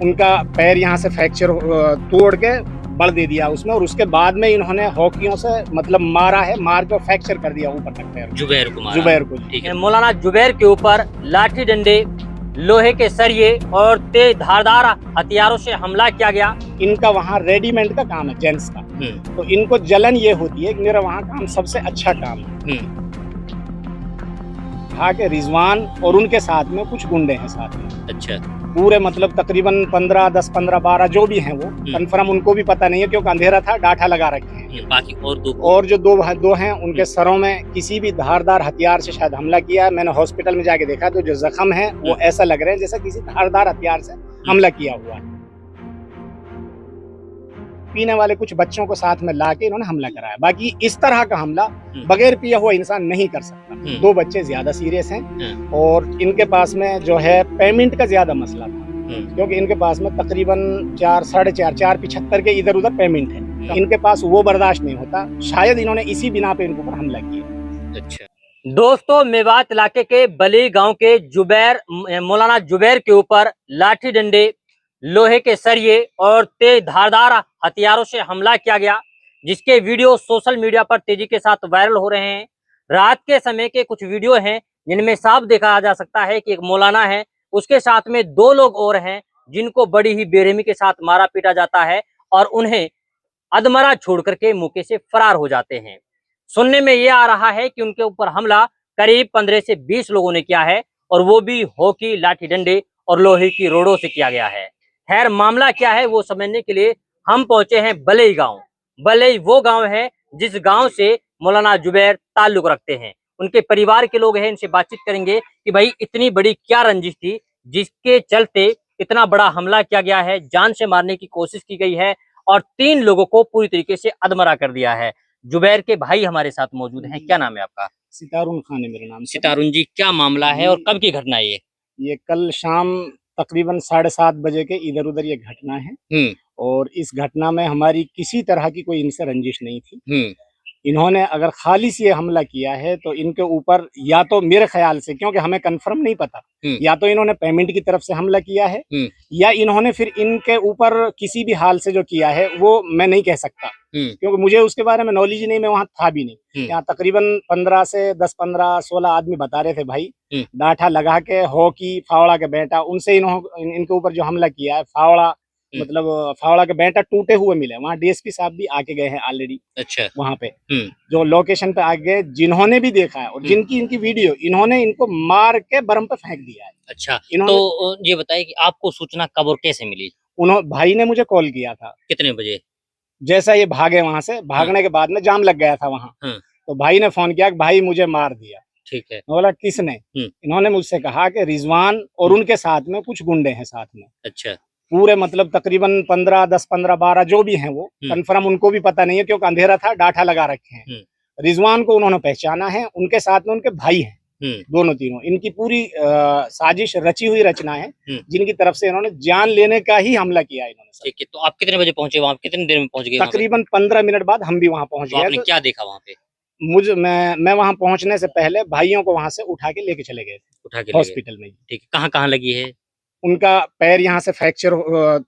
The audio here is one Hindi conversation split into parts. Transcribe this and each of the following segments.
उनका पैर यहाँ से फ्रैक्चर तोड़ के बल दे दिया उसमें, और उसके बाद में इन्होंने हॉकियों से मतलब मारा है, मार के फ्रैक्चर कर दिया ऊपर तक पैर। जुबैर को मारा। जुबैर को। ठीक है। मौलाना जुबैर के ऊपर लाठी डंडे, लोहे के सरिये और तेज धारदार हथियारों से हमला किया गया। इनका वहाँ रेडीमेड का काम है, जेंट्स का, तो इनको जलन ये होती है कि मेरा वहाँ काम सबसे अच्छा काम है। हाँ के रिजवान और उनके साथ में कुछ गुंडे हैं साथ में। अच्छा। पूरे मतलब तकरीबन 10, 15, 12 जो भी हैं वो कंफर्म उनको भी पता नहीं है, क्योंकि अंधेरा था, डाठा लगा रखे हैं। बाकी और जो दो हैं उनके सरों में किसी भी धारदार हथियार से शायद हमला किया है। मैंने हॉस्पिटल में जाके देखा तो जो जख्म है वो ऐसा लग रहा है जैसा किसी धारदार हथियार से हमला किया हुआ है। पीने वाले कुछ बच्चों को साथ में लाके इन्होंने हमला कराया। बाकी इस तरह का हमला बगैर पिया हुआ इंसान नहीं कर सकता। 2 बच्चे ज्यादा सीरियस हैं और इनके पास में जो है पेमेंट का ज्यादा मसला था, क्योंकि इनके पास में तकरीबन 4, 4.5, 4.75 के इधर उधर पेमेंट है। इनके पास वो बर्दाश्त नहीं होता, शायद इन्होंने इसी बिना पे इनके ऊपर हमला किया। अच्छा दोस्तों, मेवात इलाके के बली गांव के मौलाना जुबैर के ऊपर लाठी डंडे, लोहे के सरिये और तेज धारदार हथियारों से हमला किया गया, जिसके वीडियो सोशल मीडिया पर तेजी के साथ वायरल हो रहे हैं। रात के समय के कुछ वीडियो हैं जिनमें साफ देखा जा सकता है कि एक मौलाना है, उसके साथ में 2 लोग और हैं जिनको बड़ी ही बेरहमी के साथ मारा पीटा जाता है और उन्हें अधमरा छोड़ करके मौके से फरार हो जाते हैं। सुनने में ये आ रहा है कि उनके ऊपर हमला करीब 15 से 20 लोगों ने किया है, और वो भी हॉकी, लाठी डंडे और लोहे की रोडों से किया गया है। खैर, मामला क्या है वो समझने के लिए हम पहुंचे हैं बलई गांव। बलई वो गांव है जिस गांव से मौलाना जुबैर ताल्लुक रखते हैं। उनके परिवार के लोग हैं, इनसे बातचीत करेंगे कि भाई इतनी बड़ी क्या रंजिश थी जिसके चलते इतना बड़ा हमला किया गया है, जान से मारने की कोशिश की गई है और 3 लोगों को पूरी तरीके से अधमरा कर दिया है। जुबैर के भाई हमारे साथ मौजूद हैं। क्या नाम है आपका? सितारुन खान है मेरा नाम। सितारुन जी, क्या मामला है और कब की घटना है ये कल शाम तकरीबन 7:30 बजे के इधर उधर ये घटना है। और इस घटना में हमारी किसी तरह की कोई इनसे रंजिश नहीं थी। इन्होंने अगर खालिस ये हमला किया है तो इनके ऊपर या तो मेरे ख्याल से, क्योंकि हमें कंफर्म नहीं पता, या तो इन्होंने पेमेंट की तरफ से हमला किया है या इन्होंने फिर इनके ऊपर किसी भी हाल से जो किया है वो मैं नहीं कह सकता, क्योंकि मुझे उसके बारे में नॉलेज नहीं, मैं वहाँ था भी नहीं। यहाँ तकरीबन 15 से 10, 15, 16 आदमी बता रहे थे भाई, डाठा लगा के हॉकी फावड़ा के बेटा, उनसे इनके ऊपर जो हमला किया है, फावड़ा मतलब फावड़ा के बेटा टूटे हुए मिले। वहाँ डीएसपी साहब भी आके गए हैं ऑलरेडी। अच्छा। वहाँ पे जो लोकेशन पे आके गए, जिन्होंने भी देखा है और जिनकी इनकी वीडियो, इन्होंने इनको मार के बरम पे फेंक दिया है। अच्छा, तो ये बताइए कि आपको सूचना कब और कैसे मिली? भाई ने मुझे कॉल किया था। कितने बजे? जैसा ये भागे वहाँ से, भागने के बाद में जाम लग गया था वहाँ, तो भाई ने फोन किया कि भाई मुझे मार दिया। ठीक है। बोला किसने? इन्होंने मुझसे कहा कि रिजवान और उनके साथ में कुछ गुंडे हैं साथ में। अच्छा। पूरे मतलब तकरीबन 10, 15, 12 जो भी हैं वो कंफर्म उनको भी पता नहीं है, क्योंकि अंधेरा था, डाठा लगा रखे हैं। रिजवान को उन्होंने पहचाना है, उनके साथ में उनके भाई हैं, दोनों तीनों। इनकी पूरी साजिश रची हुई रचना है, जिनकी तरफ से इन्होंने जान लेने का ही हमला किया है इन्होंने। ठीक है, तो आप कितने बजे पहुंचे वहाँ? कितनी देर में पहुंच गए? तकरीबन 15 मिनट बाद हम भी वहाँ पहुँच गए। आपने क्या देखा वहाँ पे? मैं वहाँ पहुँचने से पहले भाइयों को वहाँ से उठा के लेके चले गए थे, उठा के हॉस्पिटल में। ठीक है, कहाँ कहाँ लगी है? उनका पैर यहाँ से फ्रैक्चर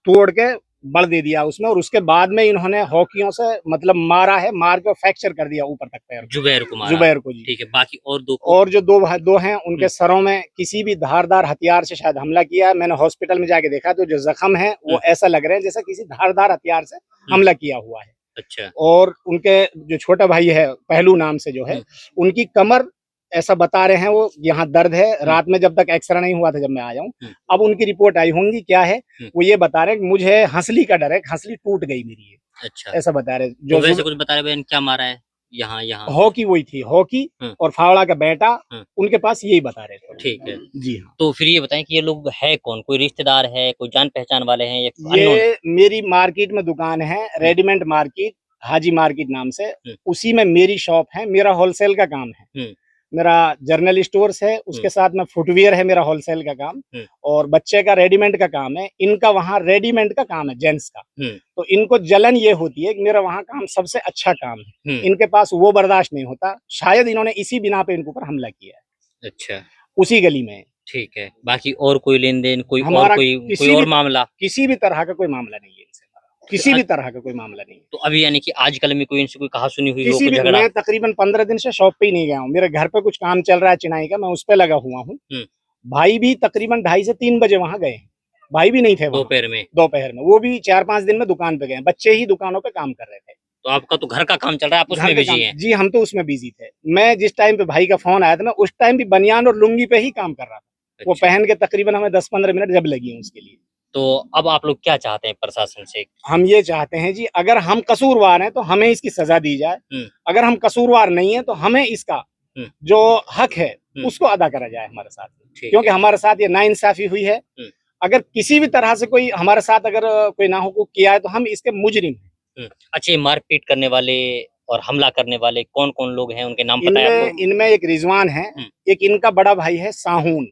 तोड़ के बल दे दिया उसमें, और उसके बाद में इन्होंने हॉकियों से मतलब मारा है, मार के फ्रैक्चर कर दिया ऊपर तक पैर। जुबैर को मारा? जुबैर को जी। ठीक है, बाकी और जो दो हैं उनके सरों में किसी भी धारदार हथियार से शायद हमला किया है। मैंने हॉस्पिटल में जाके देखा तो जो जख्म है वो ऐसा लग रहा है जैसा किसी धारदार हथियार से हमला किया हुआ है। अच्छा। और उनके जो छोटा भाई है, पहलू नाम से जो है, उनकी कमर ऐसा बता रहे हैं वो यहाँ दर्द है। रात में जब तक एक्सरे नहीं हुआ था, जब मैं आया हूँ, अब उनकी रिपोर्ट आई होंगी, क्या है वो ये बता रहे हैं कि मुझे हंसली का डर है, हंसली टूट गई मेरी। अच्छा, ऐसा बता रहे। जो तो वैसे कुछ बता रहे हैं क्या मारा है? यहाँ हॉकी वही थी, हॉकी और फावड़ा का बेटा, उनके पास यही बता रहे थे। ठीक है जी हाँ। तो फिर ये बताएं कि ये लोग है कौन? कोई रिश्तेदार है, कोई जान पहचान वाले हैं या ये मेरी मार्केट में दुकान है, रेडीमेड मार्केट, हाजी मार्केट नाम से, उसी में मेरी शॉप है। मेरा होलसेल का काम है, मेरा जर्नल स्टोर्स है, उसके साथ में फुटवियर है मेरा होलसेल का काम, और बच्चे का रेडीमेड का काम है। इनका वहाँ रेडीमेड का काम है, जेंट्स का, तो इनको जलन ये होती है कि मेरा वहाँ काम सबसे अच्छा काम है। इनके पास वो बर्दाश्त नहीं होता, शायद इन्होंने इसी बिना पे इनके ऊपर हमला किया है। अच्छा, उसी गली में। ठीक है, बाकी और कोई लेन देन, कोई और हमारा कोई और मामला? किसी भी तरह का कोई मामला नहीं है इनसे, किसी भी तरह का कोई मामला नहीं है। तो अभी यानी कि आजकल में कोई इनसे कोई कहा सुनी हुई हो, किसी कोई भी, झगड़ा? मैं तकरीबन 15 दिन से शॉप पे ही नहीं गया हूँ। मेरे घर पे कुछ काम चल रहा है चिनाई का, मैं उस पे लगा हुआ हूँ। भाई भी तकरीबन 2:30 से 3 बजे वहां गए, भाई भी नहीं थे दोपहर में? दोपहर में वो भी 4-5 दिन में दुकान पे गए, बच्चे ही दुकानों पे काम कर रहे थे। तो आपका तो घर का काम चल रहा है, आप उसमें बिजी हैं? जी, हम तो उसमें बिजी थे। मैं जिस टाइम पे भाई का फोन आया था, मैं उस टाइम भी बनियान और लुंगी पे ही काम कर रहा था। वो पहन के तकरीबन हमें 10-15 मिनट जब लगी है उसके लिए। तो अब आप लोग क्या चाहते हैं प्रशासन से? हम ये चाहते हैं जी, अगर हम कसूरवार हैं तो हमें इसकी सजा दी जाए, अगर हम कसूरवार नहीं है तो हमें इसका जो हक है उसको अदा करा जाए हमारे साथ, क्योंकि हमारे साथ ये नाइंसाफी हुई है। अगर किसी भी तरह से कोई हमारे साथ अगर कोई नाहुकूक किया है तो हम इसके मुजरिम हैं। अच्छा, ये मारपीट करने वाले और हमला करने वाले कौन कौन लोग हैं, उनके नाम पता है आपको? इनमें एक रिजवान है, एक इनका बड़ा भाई है साहून,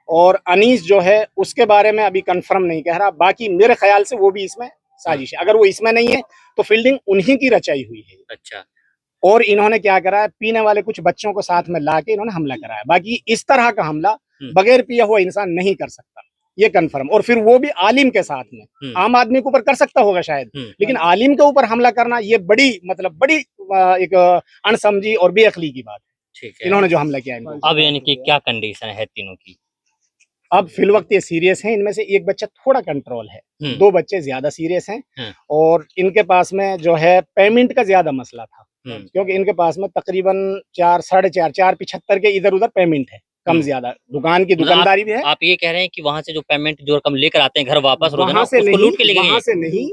और अनीस जो है उसके बारे में अभी कंफर्म नहीं कह रहा। बाकी मेरे ख्याल से वो भी इसमें साजिश है। अगर वो इसमें नहीं है तो फील्डिंग उन्हीं की रचाई हुई है। अच्छा। और इन्होंने क्या करा है, पीने वाले कुछ बच्चों को साथ में लाके इन्होंने हमला कराया। बाकी इस तरह का हमला बगैर पिया हुआ इंसान नहीं कर सकता, ये कंफर्म। और फिर वो भी आलिम के साथ में। आम आदमी के ऊपर कर सकता होगा शायद, लेकिन आलिम के ऊपर हमला करना ये बड़ी बड़ी एक अनसमझी और बेअक्ली की बात है। इन्होंने जो हमला किया इनको। अब यानी कि क्या कंडीशन है तीनों की? अब फिलवक्त ये सीरियस हैं। इनमें से एक बच्चा थोड़ा कंट्रोल है, 2 बच्चे ज्यादा सीरियस हैं। और इनके पास में जो है पेमेंट का ज्यादा मसला था, क्योंकि इनके पास में तकरीबन 4-4.5 के इधर उधर पेमेंट है, कम ज्यादा। दुकान की दुकानदारी भी है। आप ये कह रहे हैं कि वहां से जो पेमेंट जो रकम लेकर आते हैं घर वापस रोजाना, वहां से उसको लूट के ले गए? वहां से नहीं,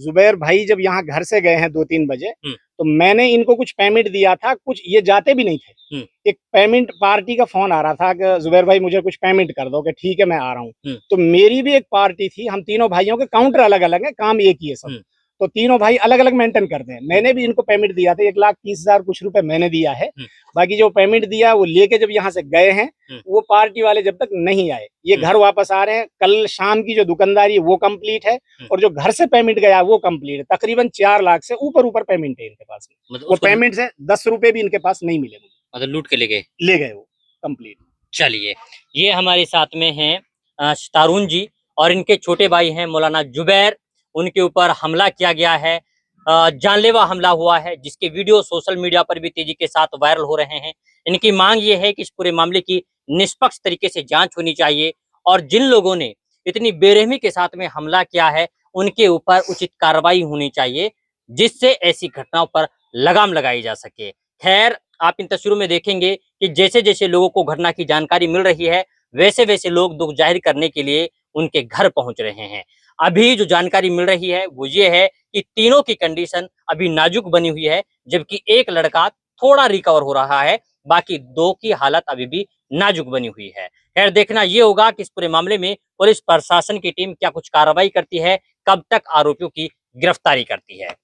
जुबैर भाई जब यहाँ घर से गए हैं 2-3 बजे, तो मैंने इनको कुछ पेमेंट दिया था, कुछ ये जाते भी नहीं थे। एक पेमेंट पार्टी का फोन आ रहा था कि जुबैर भाई मुझे कुछ पेमेंट कर दो, कि ठीक है मैं आ रहा हूँ। तो मेरी भी एक पार्टी थी, हम तीनों भाइयों के काउंटर अलग अलग है, काम एक ही है सब, तो तीनों भाई अलग अलग मेंटेन करते हैं। मैंने भी इनको पेमेंट दिया था, 1,30,000 कुछ रुपए मैंने दिया है। बाकी जो पेमेंट दिया वो लेके जब यहाँ से गए हैं, वो पार्टी वाले जब तक नहीं आए, ये घर वापस आ रहे हैं। कल शाम की जो दुकानदारी है वो कंप्लीट है, और जो घर से पेमेंट गया वो कंप्लीट है। तकरीबन 4 लाख से ऊपर पेमेंट है इनके पास में। वो पेमेंट से 10 रुपए भी इनके पास नहीं मिले मुझे, मतलब लूट के ले गए वो कंप्लीट। चलिए, ये हमारे साथ में हैं तारून जी, और इनके छोटे भाई हैं मौलाना जुबैर। उनके ऊपर हमला किया गया है, जानलेवा हमला हुआ है, जिसके वीडियो सोशल मीडिया पर भी तेजी के साथ वायरल हो रहे हैं। इनकी मांग ये है कि इस पूरे मामले की निष्पक्ष तरीके से जांच होनी चाहिए, और जिन लोगों ने इतनी बेरहमी के साथ में हमला किया है उनके ऊपर उचित कार्रवाई होनी चाहिए, जिससे ऐसी घटनाओं पर लगाम लगाई जा सके। खैर, आप इन तस्वीरों में देखेंगे कि जैसे जैसे लोगों को घटना की जानकारी मिल रही है, वैसे वैसे लोग दुख जाहिर करने के लिए उनके घर पहुंच रहे हैं। अभी जो जानकारी मिल रही है वो ये है कि तीनों की कंडीशन अभी नाजुक बनी हुई है, जबकि एक लड़का थोड़ा रिकवर हो रहा है, बाकी 2 की हालत अभी भी नाजुक बनी हुई है। खैर, देखना ये होगा कि इस पूरे मामले में पुलिस प्रशासन की टीम क्या कुछ कार्रवाई करती है, कब तक आरोपियों की गिरफ्तारी करती है।